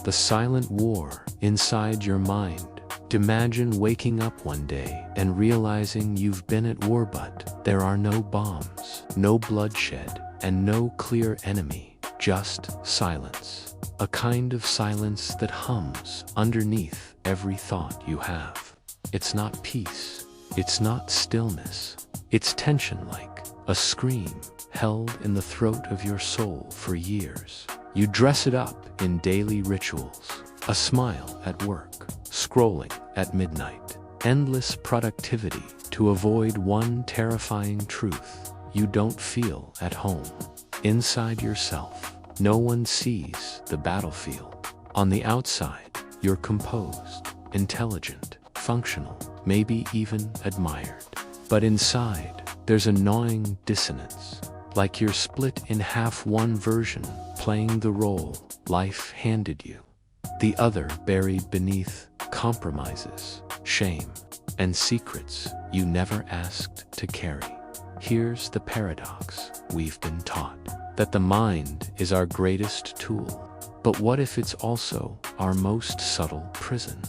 The silent war inside your mind. Imagine waking up one day and realizing you've been at war, but there are no bombs, no bloodshed, and no clear enemy, just silence. A kind of silence that hums underneath every thought you have. It's not peace, it's not stillness, it's tension, like a scream held in the throat of your soul for years. You dress it up in daily rituals, a smile at work, scrolling at midnight, endless productivity to avoid one terrifying truth: you don't feel at home. Inside yourself, no one sees the battlefield. On the outside, you're composed, intelligent, functional, maybe even admired. But inside, there's a gnawing dissonance, like you're split in half, one version playing the role life handed you, the other buried beneath compromises, shame, and secrets you never asked to carry. Here's the paradox: we've been taught that the mind is our greatest tool. But what if it's also our most subtle prison?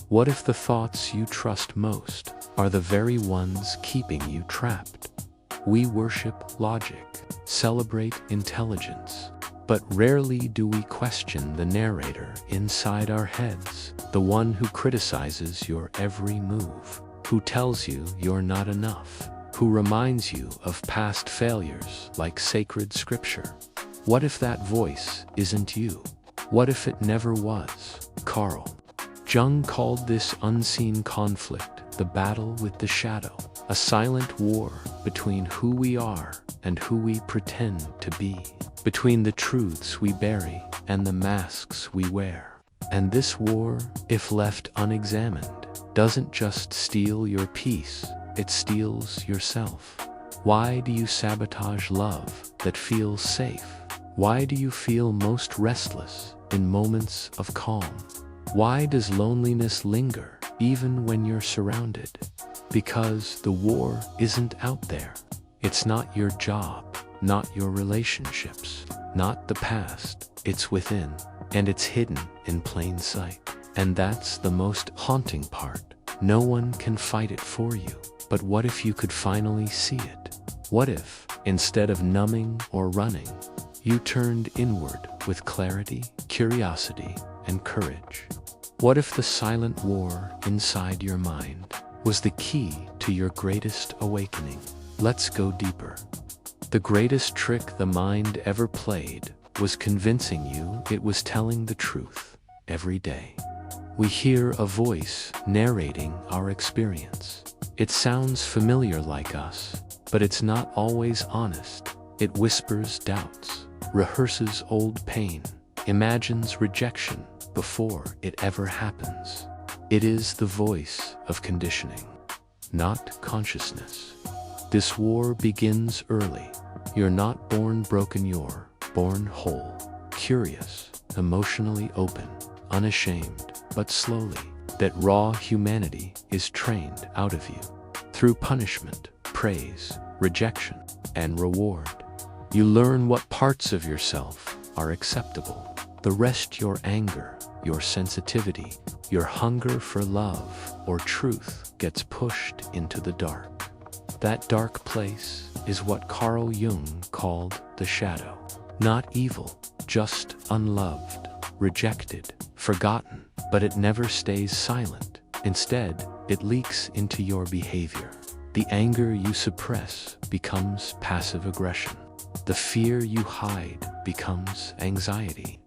What if the thoughts you trust most are the very ones keeping you trapped? We worship logic, celebrate intelligence, but rarely do we question the narrator inside our heads, the one who criticizes your every move, who tells you you're not enough, who reminds you of past failures like sacred scripture. What if that voice isn't you? What if it never was? Carl Jung called this unseen conflict the battle with the shadow, a silent war between who we are and who we pretend to be, between the truths we bury and the masks we wear. And this war, if left unexamined, doesn't just steal your peace, it steals yourself. Why do you sabotage love that feels safe? Why do you feel most restless in moments of calm? Why does loneliness linger even when you're surrounded? Because the war isn't out there. It's not your job, not your relationships, not the past. It's within, and it's hidden in plain sight. And that's the most haunting part. No one can fight it for you. But what if you could finally see it? What if, instead of numbing or running, you turned inward with clarity, curiosity, and courage? What if the silent war inside your mind was the key to your greatest awakening? Let's go deeper. The greatest trick the mind ever played was convincing you it was telling the truth every day. We hear a voice narrating our experience. It sounds familiar like us, but it's not always honest. It whispers doubts, rehearses old pain, imagines rejection before it ever happens. It is the voice of conditioning, not consciousness. This war begins early. You're not born broken, you're born whole, curious, emotionally open, unashamed, but slowly, that raw humanity is trained out of you. Through punishment, praise, rejection, and reward. You learn what parts of yourself are acceptable. The rest, your anger, your sensitivity, your hunger for love or truth, gets pushed into the dark. That dark place is what Carl Jung called the shadow. Not evil, just unloved, rejected, forgotten, but it never stays silent. Instead, it leaks into your behavior. The anger you suppress becomes passive aggression. The fear you hide becomes anxiety.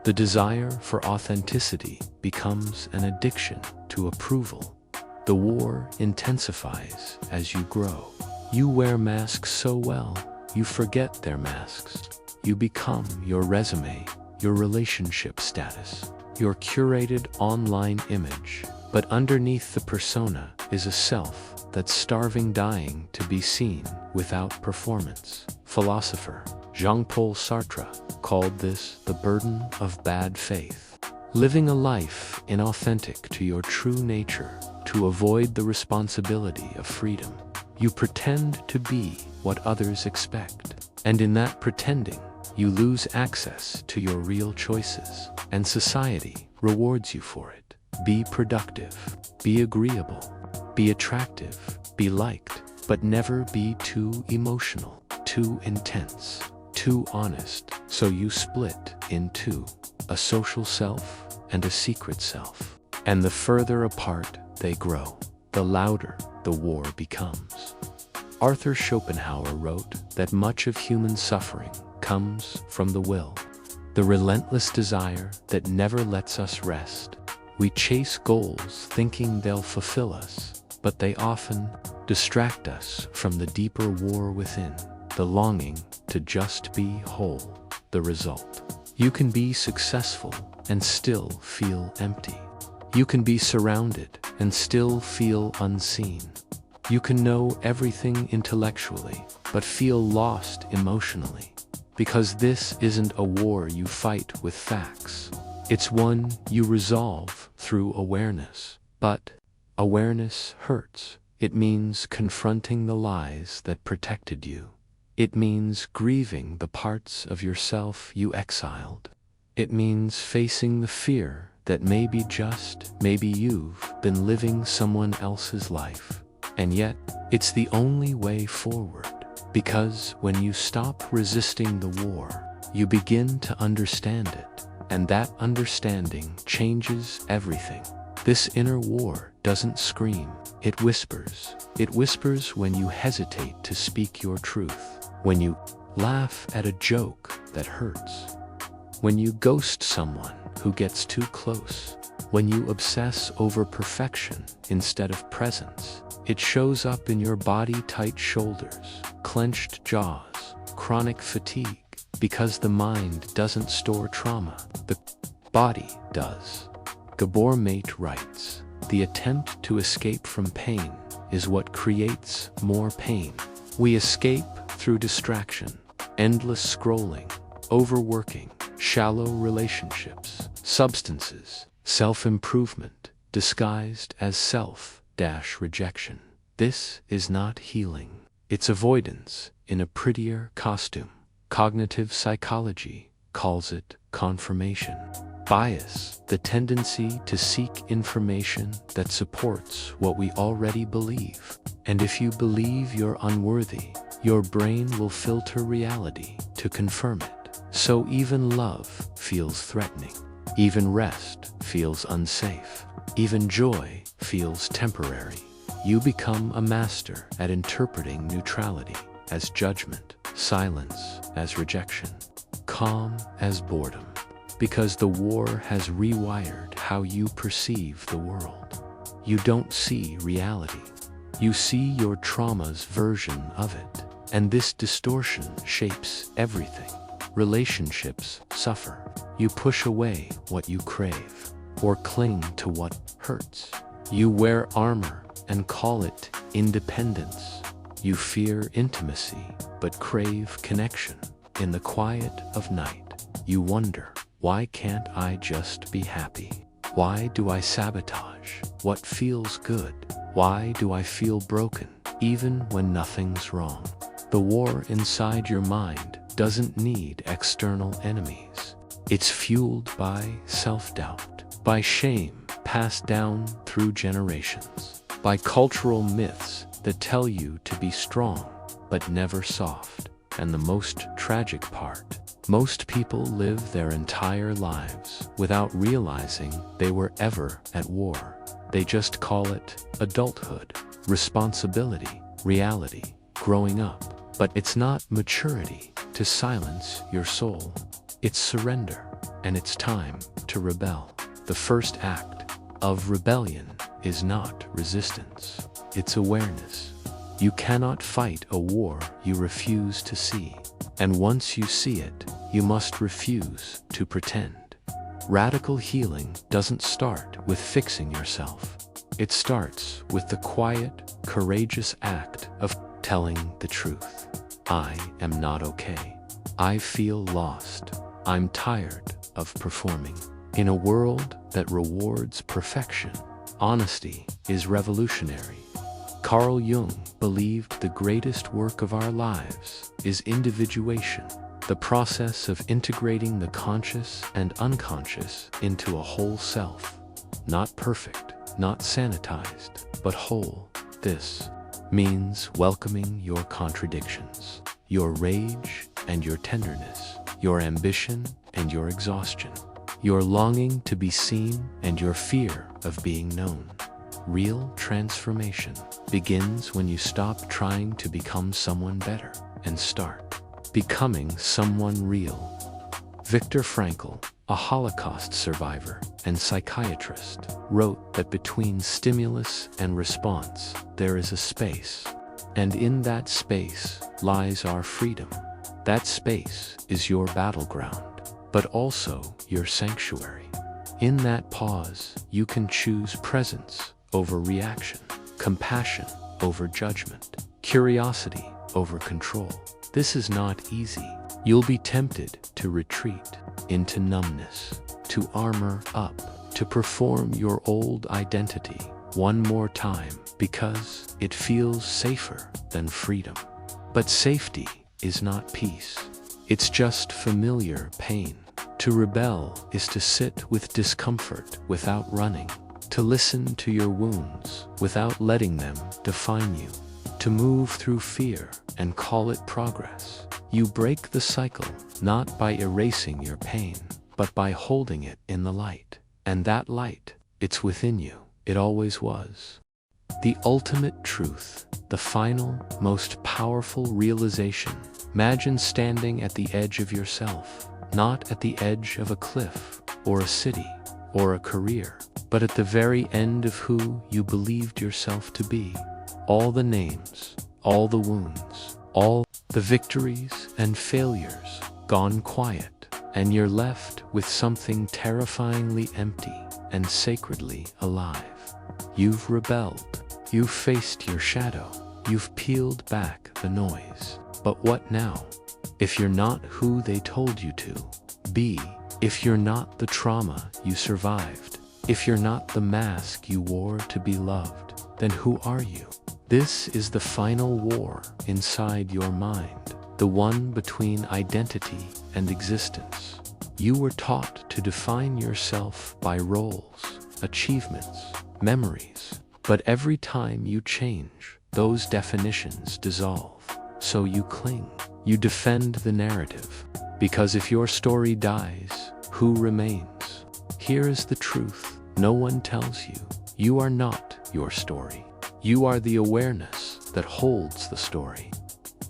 The desire for authenticity becomes an addiction to approval. The war intensifies as you grow. You wear masks so well, you forget they're masks. You become your resume, your relationship status, your curated online image. But underneath the persona is a self that's starving, dying to be seen without performance. Philosopher Jean-Paul Sartre called this the burden of bad faith. Living a life inauthentic to your true nature to avoid the responsibility of freedom. You pretend to be what others expect, and in that pretending, you lose access to your real choices, and society rewards you for it. Be productive, be agreeable, be attractive, be liked, but never be too emotional, too intense, too honest. So you split in two, a social self and a secret self. And the further apart they grow, the louder the war becomes. Arthur Schopenhauer wrote that much of human suffering comes from the will, the relentless desire that never lets us rest. We chase goals thinking they'll fulfill us, but they often distract us from the deeper war within, the longing to just be whole. The result: you can be successful and still feel empty. You can be surrounded and still feel unseen. You can know everything intellectually, but feel lost emotionally. Because this isn't a war you fight with facts. It's one you resolve through awareness. But awareness hurts. It means confronting the lies that protected you. It means grieving the parts of yourself you exiled. It means facing the fear that maybe you've been living someone else's life. And yet, it's the only way forward. Because when you stop resisting the war, you begin to understand it. And that understanding changes everything. This inner war doesn't scream, it whispers. It whispers when you hesitate to speak your truth, when you laugh at a joke that hurts, when you ghost someone who gets too close, when you obsess over perfection instead of presence. It shows up in your body: tight shoulders, clenched jaws, chronic fatigue, because the mind doesn't store trauma, the body does. Gabor Maté writes, "The attempt to escape from pain is what creates more pain. We escape through distraction, endless scrolling, overworking, shallow relationships, substances, self-improvement, disguised as self-rejection. This is not healing. It's avoidance in a prettier costume. Cognitive psychology calls it confirmation. Bias, the tendency to seek information that supports what we already believe. And if you believe you're unworthy, your brain will filter reality to confirm it. So even love feels threatening. Even rest feels unsafe. Even joy feels temporary. You become a master at interpreting neutrality as judgment, silence as rejection, calm as boredom. Because the war has rewired how you perceive the world. You don't see reality. You see your trauma's version of it. And this distortion shapes everything. Relationships suffer. You push away what you crave, or cling to what hurts. You wear armor and call it independence. You fear intimacy, but crave connection. In the quiet of night, you wonder, why can't I just be happy? Why do I sabotage what feels good? Why do I feel broken, even when nothing's wrong? The war inside your mind doesn't need external enemies. It's fueled by self-doubt, by shame passed down through generations, by cultural myths that tell you to be strong, but never soft. And the most tragic part, most people live their entire lives without realizing they were ever at war. They just call it adulthood, responsibility, reality, growing up. But it's not maturity to silence your soul. It's surrender, and it's time to rebel. The first act of rebellion is not resistance, it's awareness. You cannot fight a war you refuse to see. And once you see it, you must refuse to pretend. Radical healing doesn't start with fixing yourself. It starts with the quiet, courageous act of telling the truth. I am not okay. I feel lost. I'm tired of performing. In a world that rewards perfection, honesty is revolutionary. Carl Jung believed the greatest work of our lives is individuation. the process of integrating the conscious and unconscious into a whole self. Not perfect, not sanitized, but whole. This means welcoming your contradictions, your rage and your tenderness, your ambition and your exhaustion, your longing to be seen and your fear of being known. Real transformation begins when you stop trying to become someone better and start becoming someone real. Viktor Frankl, a Holocaust survivor and psychiatrist, wrote that between stimulus and response, there is a space, and in that space lies our freedom. That space is your battleground, but also your sanctuary. In that pause, you can choose presence over reaction, compassion over judgment, curiosity over control. This is not easy. You'll be tempted to retreat into numbness, to armor up, to perform your old identity one more time because it feels safer than freedom. But safety is not peace. It's just familiar pain. To rebel is to sit with discomfort without running, to listen to your wounds without letting them define you, to move through fear and call it progress. You break the cycle not by erasing your pain, but by holding it in the light. And that light, it's within you. It always was. The ultimate truth, the final, most powerful realization. Imagine standing at the edge of yourself, not at the edge of a cliff, or a city, or a career, but at the very end of who you believed yourself to be. All the names, all the wounds, all the victories and failures gone quiet, and you're left with something terrifyingly empty and sacredly alive. You've rebelled. You've faced your shadow. You've peeled back the noise. But what now? If you're not who they told you to be, if you're not the trauma you survived, if you're not the mask you wore to be loved, then who are you? This is the final war inside your mind, the one between identity and existence. You were taught to define yourself by roles, achievements, memories, but every time you change, those definitions dissolve. So you cling, you defend the narrative, because if your story dies, who remains? Here is the truth. No one tells you. You are not your story. You are the awareness that holds the story.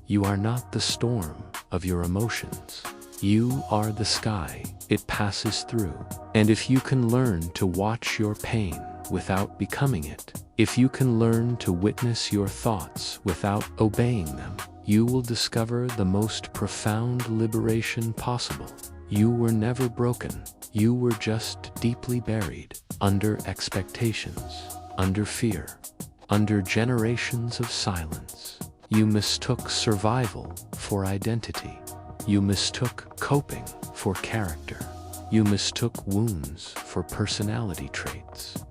You are not the storm of your emotions. You are the sky it passes through. And if you can learn to watch your pain without becoming it, if you can learn to witness your thoughts without obeying them, you will discover the most profound liberation possible. You were never broken. You were just deeply buried under expectations, under fear, under generations of silence. You mistook survival for identity. You mistook coping for character. You mistook wounds for personality traits.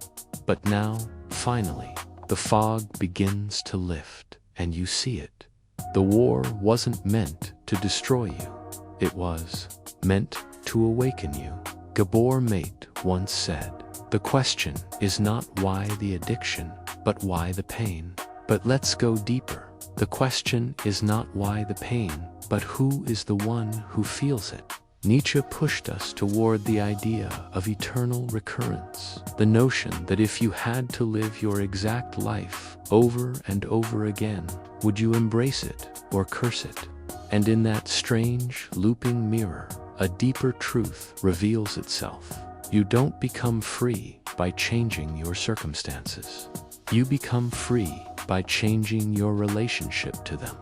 But now, finally, the fog begins to lift, and you see it. The war wasn't meant to destroy you. It was meant to awaken you. Gabor Maté once said, "The question is not why the addiction, but why the pain." But let's go deeper. The question is not why the pain, but who is the one who feels it. Nietzsche pushed us toward the idea of eternal recurrence, the notion that if you had to live your exact life over and over again, would you embrace it or curse it? And in that strange, looping mirror, a deeper truth reveals itself. You don't become free by changing your circumstances. You become free by changing your relationship to them.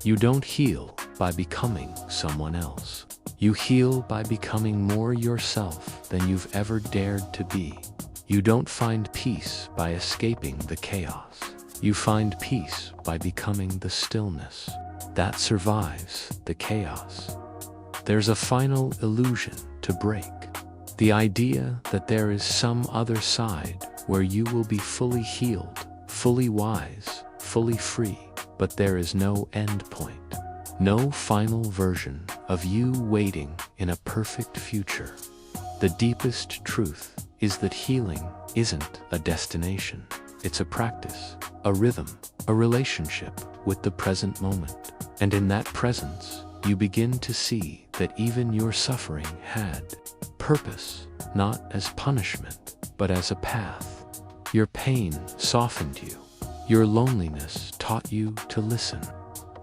You don't heal by becoming someone else. You heal by becoming more yourself than you've ever dared to be. You don't find peace by escaping the chaos. You find peace by becoming the stillness that survives the chaos. There's a final illusion to break. The idea that there is some other side where you will be fully healed, fully wise, fully free, but there is no end point. No final version of you waiting in a perfect future. The deepest truth is that healing isn't a destination. It's a practice, a rhythm, a relationship with the present moment. And in that presence, you begin to see that even your suffering had purpose, not as punishment, but as a path. Your pain softened you. Your loneliness taught you to listen.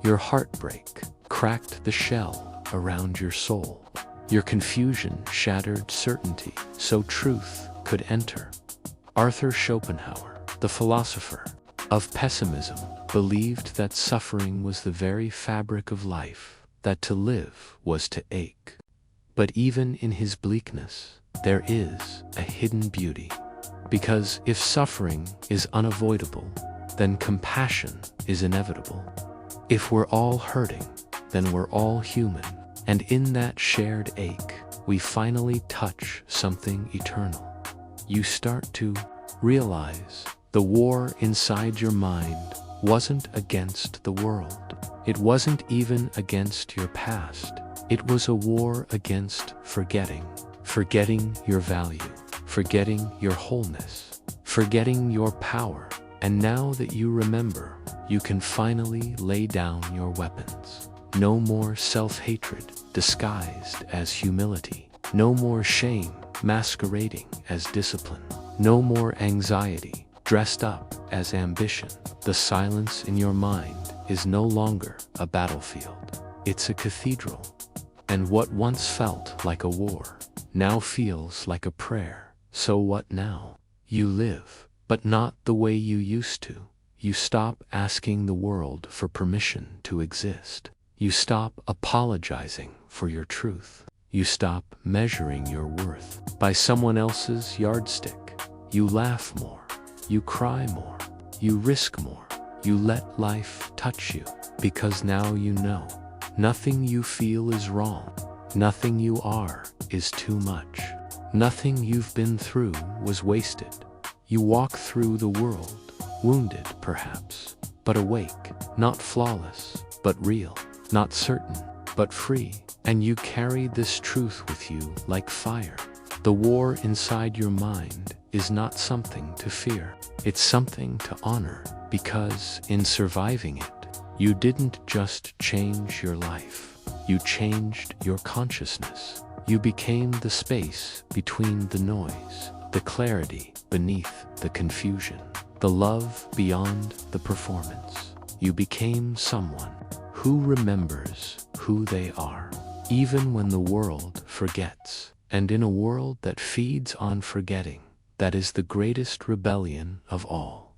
Your heartbreak cracked the shell around your soul. Your confusion shattered certainty so truth could enter. Arthur Schopenhauer, the philosopher of pessimism, believed that suffering was the very fabric of life, that to live was to ache. But even in his bleakness, there is a hidden beauty. Because if suffering is unavoidable, then compassion is inevitable. If we're all hurting, then we're all human. And in that shared ache, we finally touch something eternal. You start to realize the war inside your mind wasn't against the world. It wasn't even against your past. It was a war against forgetting. Forgetting your value. Forgetting your wholeness. Forgetting your power. And now that you remember, you can finally lay down your weapons. No more self-hatred disguised as humility. No more shame masquerading as discipline. No more anxiety dressed up as ambition. The silence in your mind is no longer a battlefield. It's a cathedral. And what once felt like a war now feels like a prayer. So what now? You live, but not the way you used to. You stop asking the world for permission to exist. You stop apologizing for your truth. You stop measuring your worth by someone else's yardstick. You laugh more. You cry more. You risk more. You let life touch you because now you know. Nothing you feel is wrong. Nothing you are is too much. Nothing you've been through was wasted. You walk through the world, wounded perhaps, but awake, not flawless, but real, not certain, but free. And you carry this truth with you like fire. The war inside your mind is not something to fear. It's something to honor, because in surviving it, you didn't just change your life. You changed your consciousness. You became the space between the noise, the clarity beneath the confusion, the love beyond the performance. You became someone who remembers who they are, even when the world forgets. And in a world that feeds on forgetting, that is the greatest rebellion of all.